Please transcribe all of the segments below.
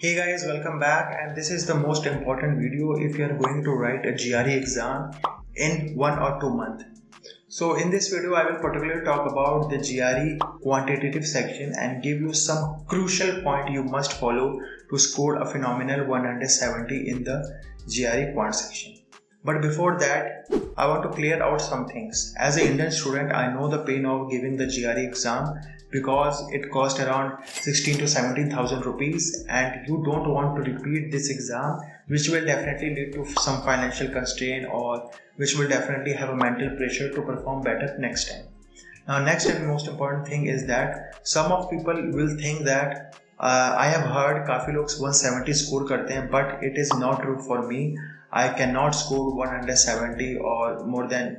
Hey guys, welcome back, and this is the most important video if you are going to write a GRE exam in 1 or 2 months. So in this video I will particularly talk about the GRE quantitative section and give you some crucial point you must follow to score a phenomenal 170 in the GRE quant section. But before that, I want to clear out some things. As an Indian student, I know the pain of giving the GRE exam because it cost around 16 to 17,000 rupees, and you don't want to repeat this exam, which will definitely lead to some financial constraint or which will definitely have a mental pressure to perform better next time. Now, next and most important thing is that some of people will think that I have heard काफी लोग 170 score करते हैं, but it is not true for me. I cannot score 170 or more than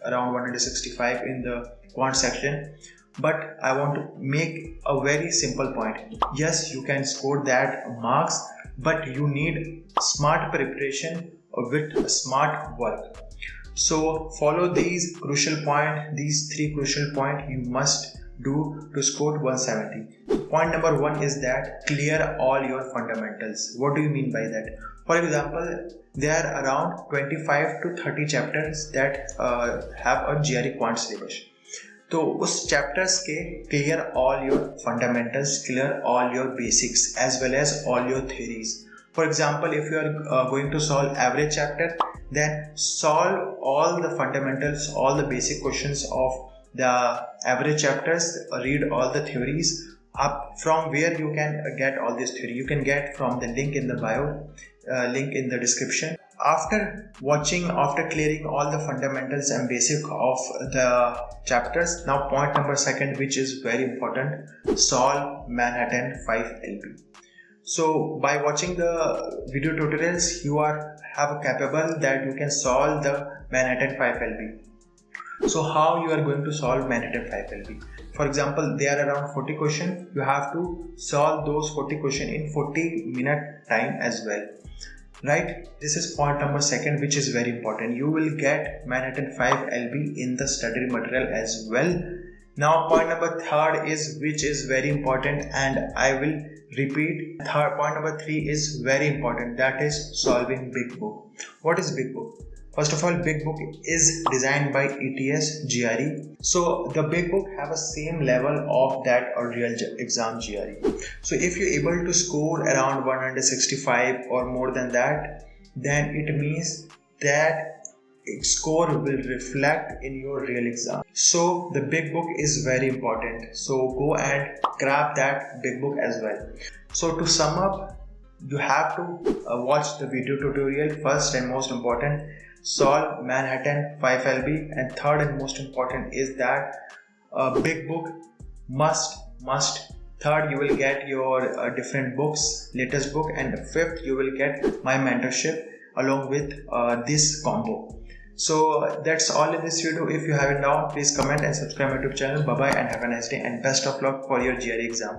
around 165 in the quant section. But I want to make a very simple point. Yes, you can score that marks, but you need smart preparation with smart work. So follow these crucial points, these 3 crucial points you must do to score 170. Point number 1 is that clear all your fundamentals. What do you mean by that? For example, there are around 25 to 30 chapters that have a GRE quant syllabus. तो उस chapters के clear all your fundamentals, clear all your basics as well as all your theories. For example, if you are going to solve average chapter, then solve all the fundamentals, all the basic questions of the average chapters, read all the theories. Up from where you can get all this theory, you can get from the link in the bio, link in the description. After clearing all the fundamentals and basic of the chapters, now point number 2, which is very important, solve Manhattan 5LB. So by watching the video tutorials, you have a capable that you can solve the Manhattan 5LB. So how you are going to solve Manhattan 5LB? For example, there are around 40 questions. You have to solve those 40 questions in 40-minute time as well. Right? This is point number 2, which is very important. You will get Manhattan 5LB in the study material as well. Now point number 3 is, which is very important, and I will repeat. Point number 3 is very important. That is solving big book. What is big book? First of all, big book is designed by ETS GRE. So the big book have a same level of that or real exam GRE. So if you're able to score around 165 or more than that, then it means that score will reflect in your real exam. So the big book is very important. So go and grab that big book as well. So to sum up, you have to watch the video tutorial first and most important. Solve Manhattan 5LB, and third and most important is that big book must. Third, you will get your different books, latest book, and fifth, you will get my mentorship along with this combo. So that's all in this video. If you haven't now, please comment and subscribe my YouTube channel. Bye bye and have a nice day, and best of luck for your GRE exam.